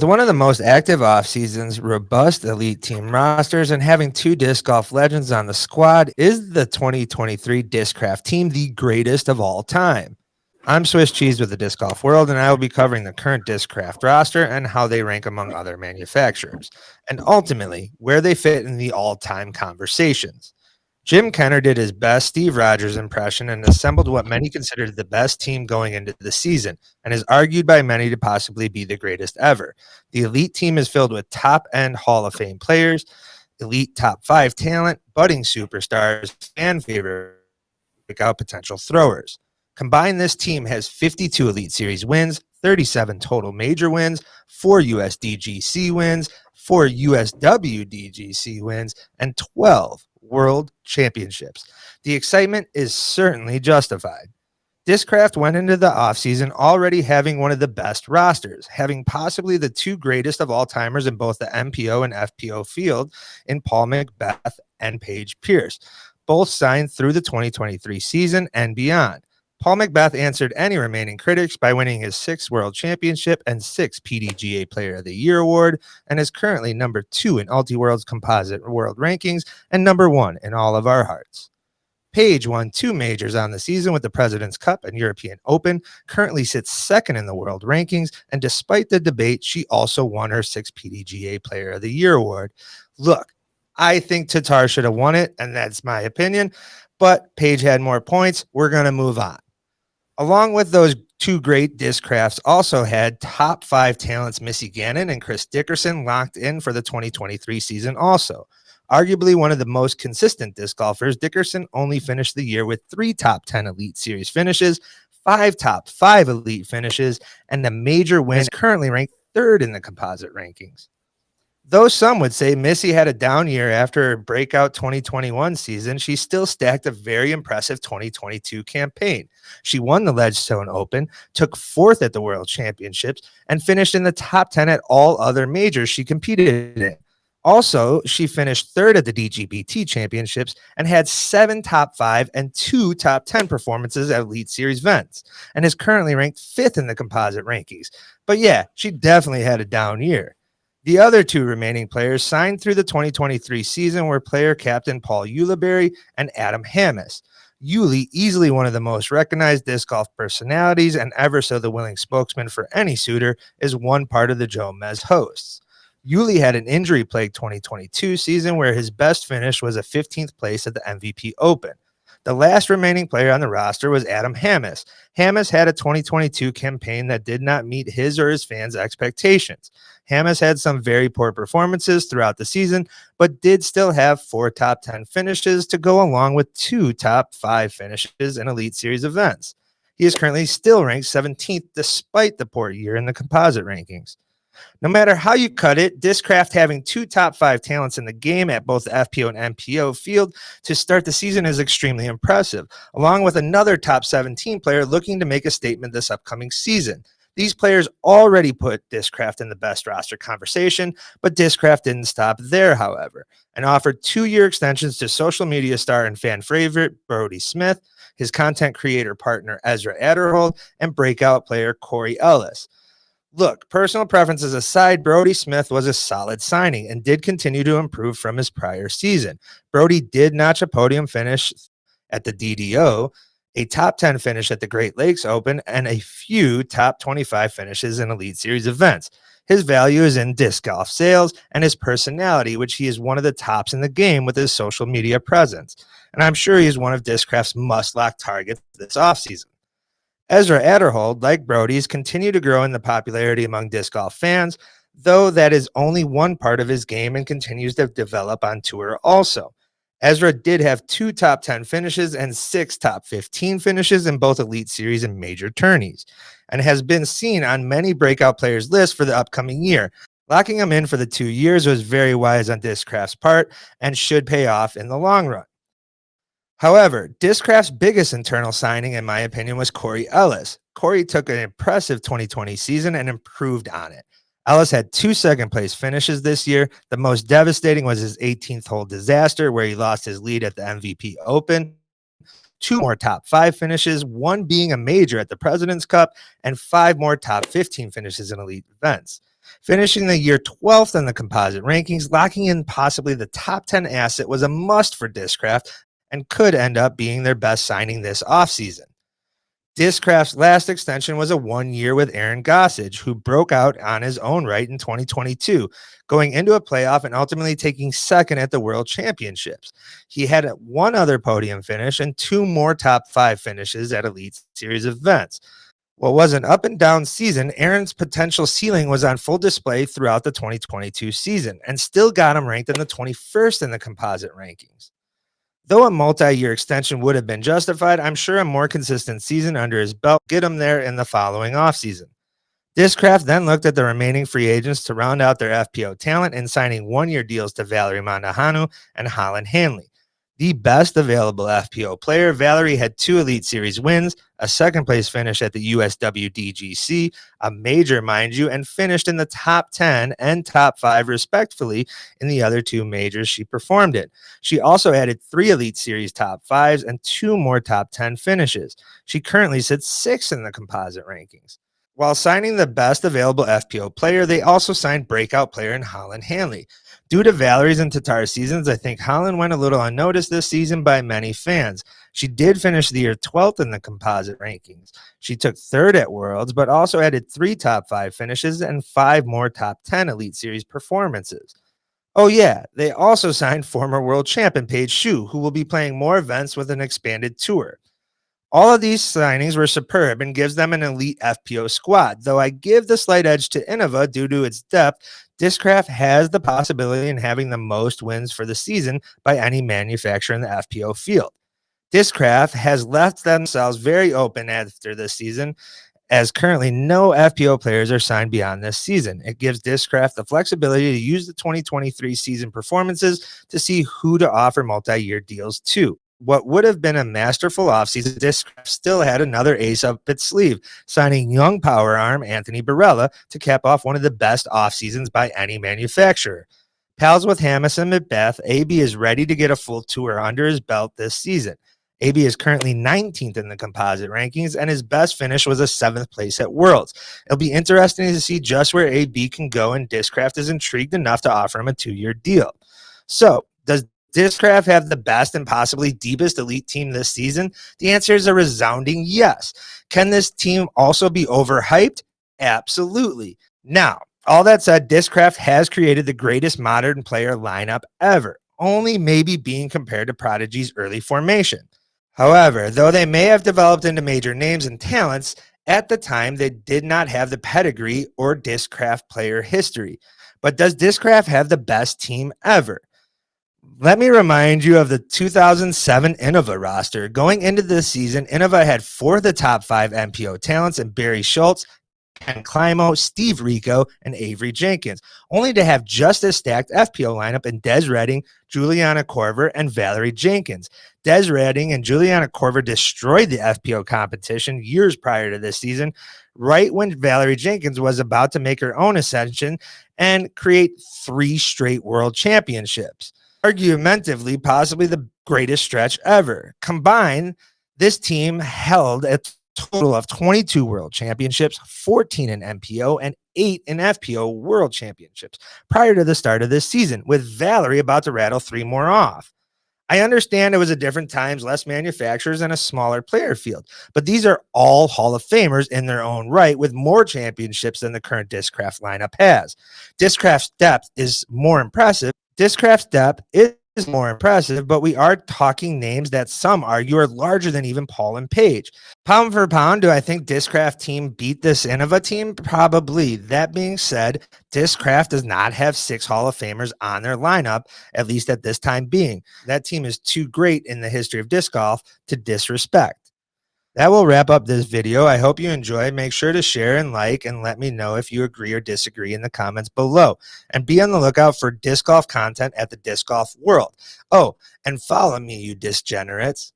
One of the most active off seasons, robust elite team rosters, and having two disc golf legends on the squad is the 2023 Discraft team, the greatest of all time. I'm Swiss Cheese with the Disc Golf World, and I will be covering the current Discraft roster and how they rank among other manufacturers, and ultimately where they fit in the all-time conversations. Jim Kenner did his best Steve Rogers impression and assembled what many considered the best team going into the season, and is argued by many to possibly be the greatest ever. The elite team is filled with top-end Hall of Fame players, elite top 5 talent, budding superstars, fan favorite breakout potential throwers. Combined, this team has 52 Elite Series wins, 37 total major wins, 4 USDGC wins, 4 USWDGC wins, and 12 World Championships. The excitement is certainly justified. Discraft went into the offseason already having one of the best rosters, having possibly the two greatest of all timers in both the MPO and FPO field in Paul McBeth and Paige Pierce, both signed through the 2023 season and beyond. Paul McBeth answered any remaining critics by winning his 6th World Championship and 6th PDGA Player of the Year award, and is currently number 2 in Ultiworld's composite world rankings and number 1 in all of our hearts. Paige won 2 majors on the season with the President's Cup and European Open, currently sits 2nd in the world rankings, and despite the debate, she also won her 6th PDGA Player of the Year award. Look, I think Tatar should have won it, and that's my opinion, but Paige had more points. We're going to move on. Along with those two great Discrafts, also had top 5 talents Missy Gannon and Chris Dickerson locked in for the 2023 season also. Arguably one of the most consistent disc golfers, Dickerson only finished the year with 3 top 10 Elite Series finishes, 5 top 5 Elite finishes, and the major win, is currently ranked 3rd in the composite rankings. Though some would say Missy had a down year after her breakout 2021 season, she still stacked a very impressive 2022 campaign. She won the Ledgestone Open, took 4th at the World Championships, and finished in the top 10 at all other majors she competed in. Also, she finished 3rd at the DGBT Championships and had 7 top 5 and 2 top 10 performances at Elite Series events, and is currently ranked 5th in the composite rankings. But yeah, she definitely had a down year. The other 2 remaining players signed through the 2023 season were player captain Paul Ulibarri and Adam Hammes. Uli, easily one of the most recognized disc golf personalities and ever so the willing spokesman for any suitor, is one part of the Joe Mez hosts. Uli had an injury-plagued 2022 season where his best finish was a 15th place at the MVP Open. The last remaining player on the roster was Adam Hammes. Hammes had a 2022 campaign that did not meet his or his fans' expectations. Hammes had some very poor performances throughout the season, but did still have 4 top 10 finishes to go along with 2 top 5 finishes in Elite Series events. He is currently still ranked 17th despite the poor year in the composite rankings. No matter how you cut it, Discraft having 2 top 5 talents in the game at both the FPO and MPO field to start the season is extremely impressive, along with another top 17 player looking to make a statement this upcoming season. These players already put Discraft in the best roster conversation, but Discraft didn't stop there, however, and offered 2-year extensions to social media star and fan favorite Brody Smith, his content creator partner Ezra Adderhold, and breakout player Corey Ellis. Look, personal preferences aside, Brody Smith was a solid signing and did continue to improve from his prior season. Brody did notch a podium finish at the DDO, a top 10 finish at the Great Lakes Open, and a few top 25 finishes in Elite Series events. His value is in disc golf sales and his personality, which he is one of the tops in the game with his social media presence. And I'm sure he's one of Discraft's must-lock targets this offseason. Ezra Adderhold, like Brody's, continue to grow in the popularity among disc golf fans, though that is only one part of his game and continues to develop on tour also. Ezra did have 2 top 10 finishes and 6 top 15 finishes in both Elite Series and major tourneys, and has been seen on many breakout players' lists for the upcoming year. Locking him in for the 2 years was very wise on Discraft's part and should pay off in the long run. However, Discraft's biggest internal signing, in my opinion, was Corey Ellis. Corey took an impressive 2020 season and improved on it. Ellis had 2 second-place finishes this year. The most devastating was his 18th hole disaster, where he lost his lead at the MVP Open. 2 more top 5 finishes, 1 being a major at the President's Cup, and 5 more top 15 finishes in elite events. Finishing the year 12th in the composite rankings, locking in possibly the top 10 asset was a must for Discraft and could end up being their best signing this offseason. Discraft's last extension was a 1 year with Aaron Gossage, who broke out on his own right in 2022, going into a playoff and ultimately taking second at the World Championships. He had one other podium finish and two more top five finishes at Elite Series events. What was an up and down season, Aaron's potential ceiling was on full display throughout the 2022 season and still got him ranked in the 21st in the composite rankings. Though a multi-year extension would have been justified, I'm sure a more consistent season under his belt get him there in the following offseason. Discraft then looked at the remaining free agents to round out their FPO talent and signing 1 year deals to Valerie Mondahanu and Holland Hanley. The best available FPO player, Valerie had 2 Elite Series wins, a second place finish at the USWDGC, a major, mind you, and finished in the top 10 and top 5 respectively in the other 2 majors she performed in. She also added 3 Elite Series top 5s and 2 more top 10 finishes. She currently sits 6th in the composite rankings. While signing the best available FPO player, they also signed breakout player in Holland Hanley. Due to Valerie's and Tatar's seasons, I think Holland went a little unnoticed this season by many fans. She did finish the year 12th in the composite rankings. She took 3rd at Worlds, but also added 3 top 5 finishes and 5 more top 10 Elite Series performances. Oh yeah, they also signed former world champion Paige Shue, who will be playing more events with an expanded tour. All of these signings were superb and gives them an elite FPO squad. Though I give the slight edge to Innova due to its depth, Discraft has the possibility in having the most wins for the season by any manufacturer in the FPO field. Discraft has left themselves very open after this season, as currently no FPO players are signed beyond this season. It gives Discraft the flexibility to use the 2023 season performances to see who to offer multi-year deals to. What would have been a masterful offseason, Discraft still had another ace up its sleeve, signing young power arm Anthony Barella to cap off one of the best off seasons by any manufacturer. Pals with Hamas and Macbeth, AB is ready to get a full tour under his belt this season. AB is currently 19th in the composite rankings, and his best finish was a 7th place at Worlds. It'll be interesting to see just where AB can go, and Discraft is intrigued enough to offer him a 2-year deal. So, does Discraft have the best and possibly deepest elite team this season? The answer is a resounding yes. Can this team also be overhyped? Absolutely. Now, all that said, Discraft has created the greatest modern player lineup ever, only maybe being compared to Prodigy's early formation. However, though they may have developed into major names and talents, at the time they did not have the pedigree or Discraft player history. But does Discraft have the best team ever? Let me remind you of the 2007 Innova roster. Going into this season, Innova had 4 of the top 5 MPO talents in Barry Schultz, Ken Climo, Steve Rico, and Avery Jenkins, only to have just as stacked FPO lineup in Des Redding, Juliana Corver, and Valerie Jenkins. Des Redding and Juliana Corver destroyed the FPO competition years prior to this season, right when Valerie Jenkins was about to make her own ascension and create 3 straight world championships. Argumentatively, possibly the greatest stretch ever. Combined, this team held a total of 22 world championships, 14 in MPO, and 8 in FPO world championships prior to the start of this season, with Valerie about to rattle 3 more off. I understand it was a different times, less manufacturers, and a smaller player field, but these are all Hall of Famers in their own right with more championships than the current Discraft lineup has. Discraft's depth is more impressive. But we are talking names that some argue are larger than even Paul and Paige. Pound for pound, do I think Discraft team beat this Innova team? Probably. That being said, Discraft does not have 6 Hall of Famers on their lineup, at least at this time being. That team is too great in the history of disc golf to disrespect. That will wrap up this video. I hope you enjoyed. Make sure to share and like, and let me know if you agree or disagree in the comments below. And be on the lookout for disc golf content at the Disc Golf World. Oh, and follow me, you disc generates.